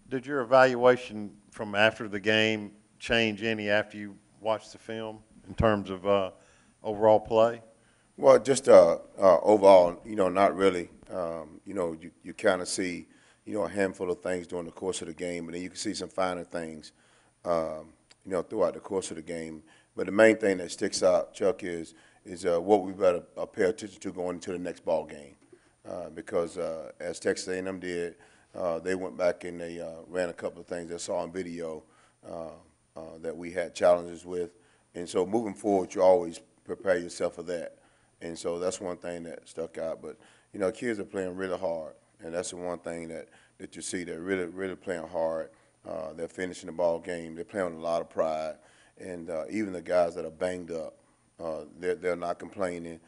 Did your evaluation from after the game change any after you watched the film in terms of overall play? Well, just overall, not really. You kind of see, a handful of things during the course of the game, and then you can see some finer things, throughout the course of the game. But the main thing that sticks out, Chuck, is what we better pay attention to going into the next ball game, because as Texas A&M did, they went back and they ran a couple of things they saw on video that we had challenges with, and so moving forward, you always prepare yourself for that. And so that's one thing that stuck out. But, kids are playing really hard, and that's the one thing that you see. They're really, really playing hard. They're finishing the ball game. They're playing with a lot of pride. And even the guys that are banged up, they're not complaining.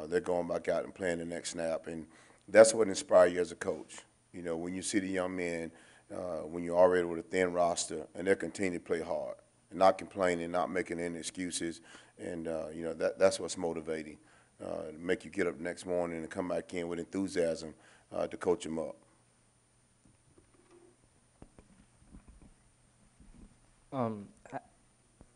They're going back out and playing the next snap. And that's what inspires you as a coach. When you see the young men, when you're already with a thin roster, and they're continuing to play hard, and not complaining, not making any excuses. And, that's what's motivating. Make you get up the next morning and come back in with enthusiasm to coach them up. Um,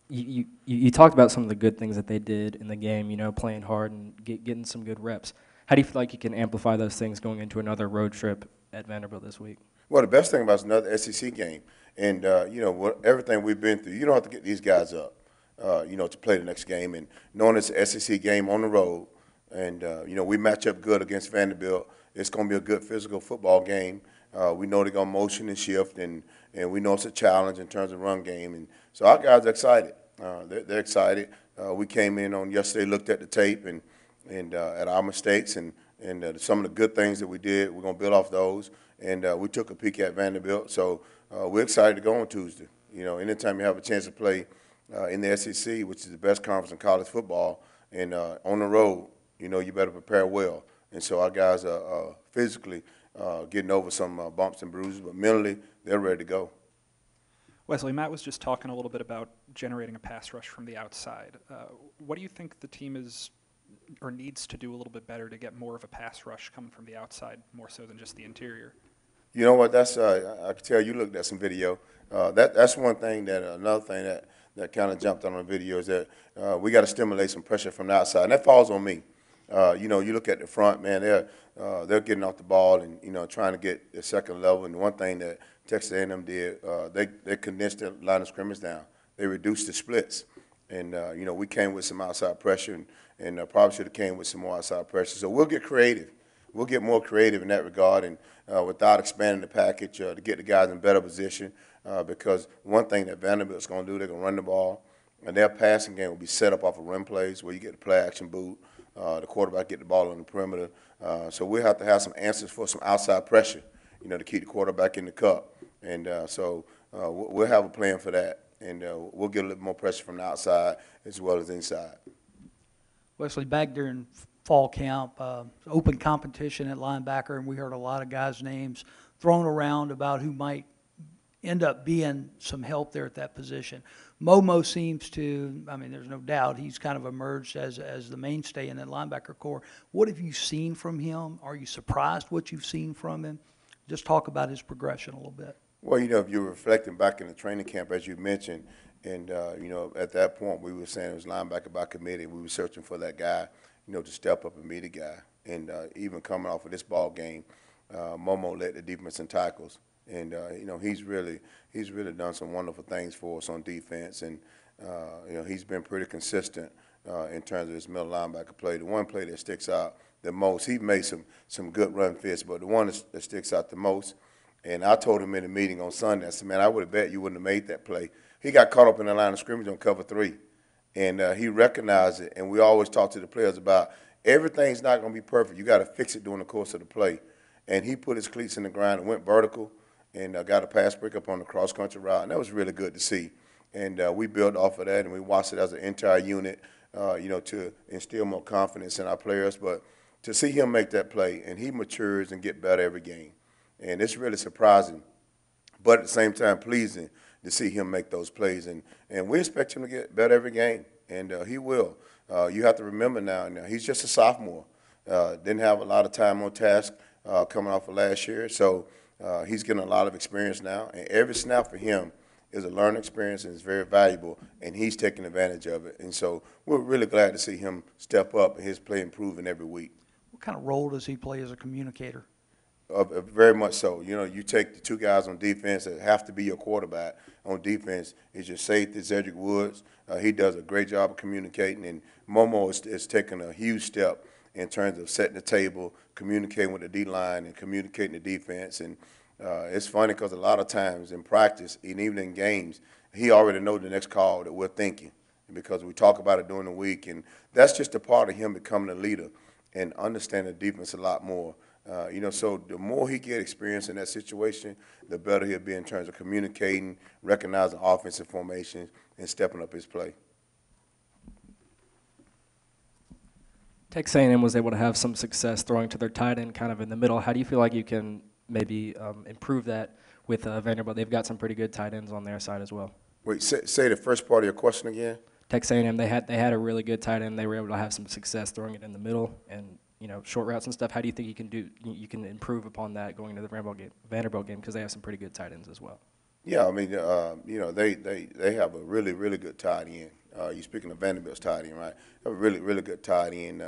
you talked about some of the good things that they did in the game, playing hard and getting some good reps. How do you feel like you can amplify those things going into another road trip at Vanderbilt this week? Well, the best thing about it's another SEC game. And, everything we've been through, you don't have to get these guys up, to play the next game. And knowing it's an SEC game on the road, and, we match up good against Vanderbilt, it's going to be a good physical football game. We know they're going to motion and shift, and we know it's a challenge in terms of run game. And so our guys are excited. They're excited. We came in on yesterday, looked at the tape and at our mistakes and some of the good things that we did. We're going to build off those. And we took a peek at Vanderbilt. So we're excited to go on Tuesday. Anytime you have a chance to play in the SEC, which is the best conference in college football, and on the road, you better prepare well. And so our guys are physically getting over some bumps and bruises, but mentally they're ready to go. Wesley, Matt was just talking a little bit about generating a pass rush from the outside. What do you think the team is or needs to do a little bit better to get more of a pass rush coming from the outside, more so than just the interior? You know what? That's I can tell you looked at some video. That's one thing another thing that kind of jumped on the video is that we got to stimulate some pressure from the outside, and that falls on me. You look at the front, man. They're getting off the ball and trying to get the second level. And one thing that Texas A&M did, they condensed the line of scrimmage down. They reduced the splits, and we came with some outside pressure, and probably should have came with some more outside pressure. So we'll get creative. We'll get more creative in that regard, and without expanding the package to get the guys in better position. Because one thing that Vanderbilt's going to do, they're going to run the ball, and their passing game will be set up off of run plays where you get the play action boot. The quarterback get the ball on the perimeter. So we'll have to have some answers for some outside pressure, to keep the quarterback in the cup. And so we'll have a plan for that. And we'll get a little more pressure from the outside as well as inside. Wesley, back during fall camp, open competition at linebacker, and we heard a lot of guys' names thrown around about who might end up being some help there at that position. Momo seems to, there's no doubt, he's kind of emerged as the mainstay in that linebacker core. What have you seen from him? Are you surprised what you've seen from him? Just talk about his progression a little bit. Well, if you're reflecting back in the training camp, as you mentioned, and, at that point we were saying it was linebacker by committee. We were searching for that guy, to step up and be the guy. And even coming off of this ball game, Momo led the defense in tackles. And he's really done some wonderful things for us on defense, and he's been pretty consistent in terms of his middle linebacker play. The one play that sticks out the most, he made some good run fits, but the one that sticks out the most, and I told him in the meeting on Sunday, I said, man, I would have bet you wouldn't have made that play. He got caught up in the line of scrimmage on cover 3, and he recognized it. And we always talk to the players about everything's not going to be perfect. You got to fix it during the course of the play. And he put his cleats in the ground and went vertical, and got a pass breakup on the cross-country route, and that was really good to see. And we built off of that, and we watched it as an entire unit, to instill more confidence in our players. But to see him make that play, and he matures and get better every game, and it's really surprising, but at the same time pleasing to see him make those plays. And we expect him to get better every game, and he will. You have to remember now, he's just a sophomore. Didn't have a lot of time on task coming off of last year, so He's getting a lot of experience now, and every snap for him is a learning experience and it's very valuable, and he's taking advantage of it. And so we're really glad to see him step up and his play improving every week. What kind of role does he play as a communicator? Very much so. You know, you take the two guys on defense that have to be your quarterback on defense is your safety, Cedric Woods. He does a great job of communicating, and Momo is taking a huge step in terms of setting the table, communicating with the D-line, and communicating the defense. And it's funny because a lot of times in practice, and even in games, he already knows the next call that we're thinking because we talk about it during the week. And that's just a part of him becoming a leader and understanding the defense a lot more. So the more he get experience in that situation, the better he'll be in terms of communicating, recognizing offensive formations, and stepping up his play. Texas A&M was able to have some success throwing to their tight end kind of in the middle. How do you feel like you can maybe improve that with Vanderbilt? They've got some pretty good tight ends on their side as well. Wait, say the first part of your question again. Texas A&M, they had a really good tight end. They were able to have some success throwing it in the middle and short routes and stuff. How do you think you can improve upon that going into the Vanderbilt game because they have some pretty good tight ends as well? Yeah, I mean, they have a really, really good tight end. You're speaking of Vanderbilt's tight end, right? They have a really, really good tight end.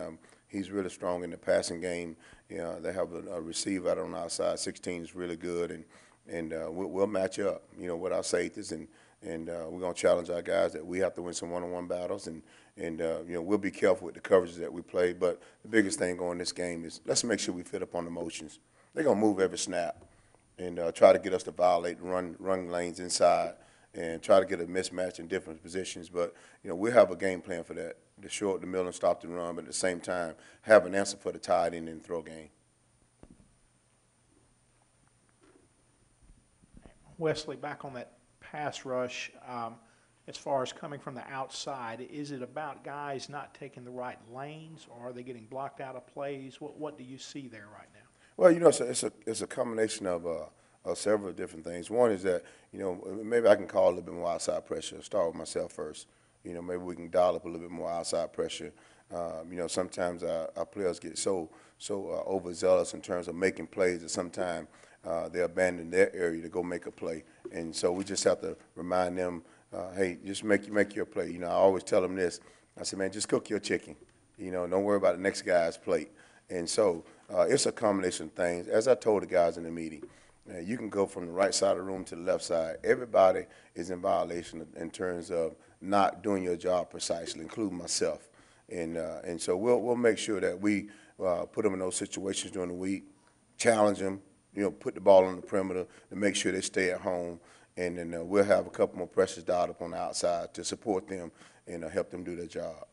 He's really strong in the passing game. They have a receiver out on our side. 16 is really good, and we'll match up, with our safeties, and we're going to challenge our guys that we have to win some one-on-one battles, and we'll be careful with the coverages that we play. But the biggest thing going this game is let's make sure we fit up on the motions. They're going to move every snap and try to get us to violate run lanes inside and try to get a mismatch in different positions. But, we'll have a game plan for that, to short the middle and stop the run, but at the same time have an answer for the tight end and throw game. Wesley, back on that pass rush, as far as coming from the outside, is it about guys not taking the right lanes, or are they getting blocked out of plays? What do you see there right now? Well, it's a combination of several different things. One is that, maybe I can call a little bit more outside pressure. Start with myself first. Maybe we can dial up a little bit more outside pressure. Sometimes our players get so overzealous in terms of making plays that sometimes they abandon their area to go make a play. And so we just have to remind them, hey, just make your play. I always tell them this. I say, man, just cook your chicken. Don't worry about the next guy's plate. And so it's a combination of things. As I told the guys in the meeting, you can go from the right side of the room to the left side. Everybody is in violation in terms of not doing your job precisely, including myself. And so we'll make sure that we put them in those situations during the week, challenge them, put the ball on the perimeter to make sure they stay at home. And then we'll have a couple more pressures dialed up on the outside to support them and help them do their job.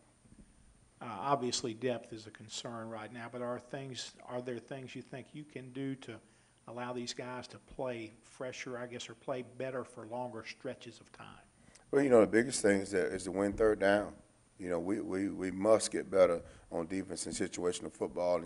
Obviously, depth is a concern right now, but are there things you think you can do to allow these guys to play fresher, I guess, or play better for longer stretches of time? Well, the biggest thing is to win third down. We must get better on defense in situational football,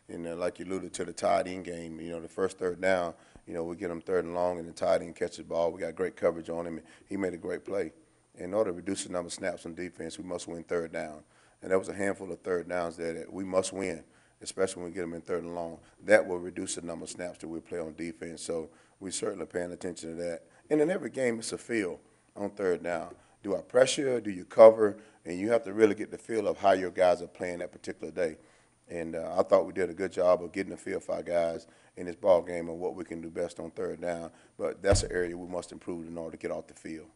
and like you alluded to the tight end game, the first third down, we get him third and long, and the tight end catches the ball. We got great coverage on him, and he made a great play. In order to reduce the number of snaps on defense, we must win third down. And there was a handful of third downs there that we must win, especially when we get them in third and long. That will reduce the number of snaps that we play on defense. So we're certainly paying attention to that. And in every game, it's a feel on third down. Do I pressure? Do you cover? And you have to really get the feel of how your guys are playing that particular day. And I thought we did a good job of getting the feel for our guys in this ball game and what we can do best on third down. But that's an area we must improve in order to get off the field.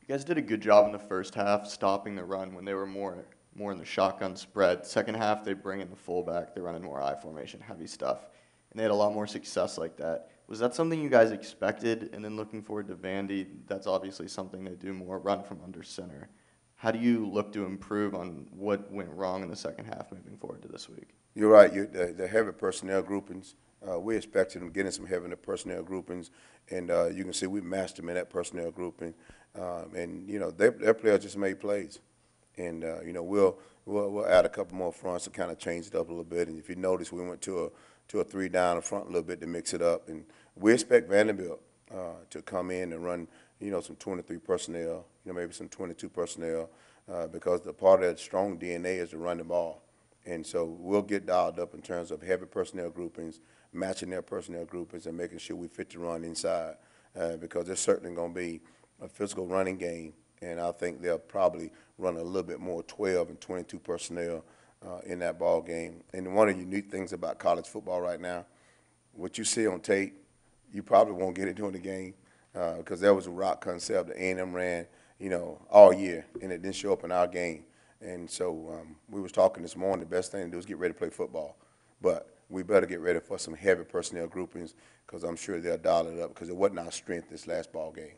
You guys did a good job in the first half stopping the run when they were more in the shotgun spread. Second half, they bring in the fullback. They're running more I formation, heavy stuff. And they had a lot more success like that. Was that something you guys expected? And then looking forward to Vandy, that's obviously something they do more, run from under center. How do you look to improve on what went wrong in the second half moving forward to this week? You're right. The heavy personnel groupings, we expected them getting some heavy personnel groupings, and you can see we matched them in that personnel grouping. And their players just made plays, and we'll add a couple more fronts to kind of change it up a little bit. And if you notice, we went to a 3 down in front a little bit to mix it up, and we expect Vanderbilt to come in and run some 23 personnel, maybe some 22 personnel, because the part of that strong DNA is to run the ball. And so we'll get dialed up in terms of heavy personnel groupings, matching their personnel groupings, and making sure we fit the run inside, because there's certainly going to be a physical running game, and I think they'll probably run a little bit more 12 and 22 personnel in that ball game. And one of the unique things about college football right now, what you see on tape, you probably won't get it during the game, because there was a rock concept that A&M ran, all year, and it didn't show up in our game. And so we was talking this morning, the best thing to do is get ready to play football. But we better get ready for some heavy personnel groupings, because I'm sure they'll dial it up, because it wasn't our strength this last ball game.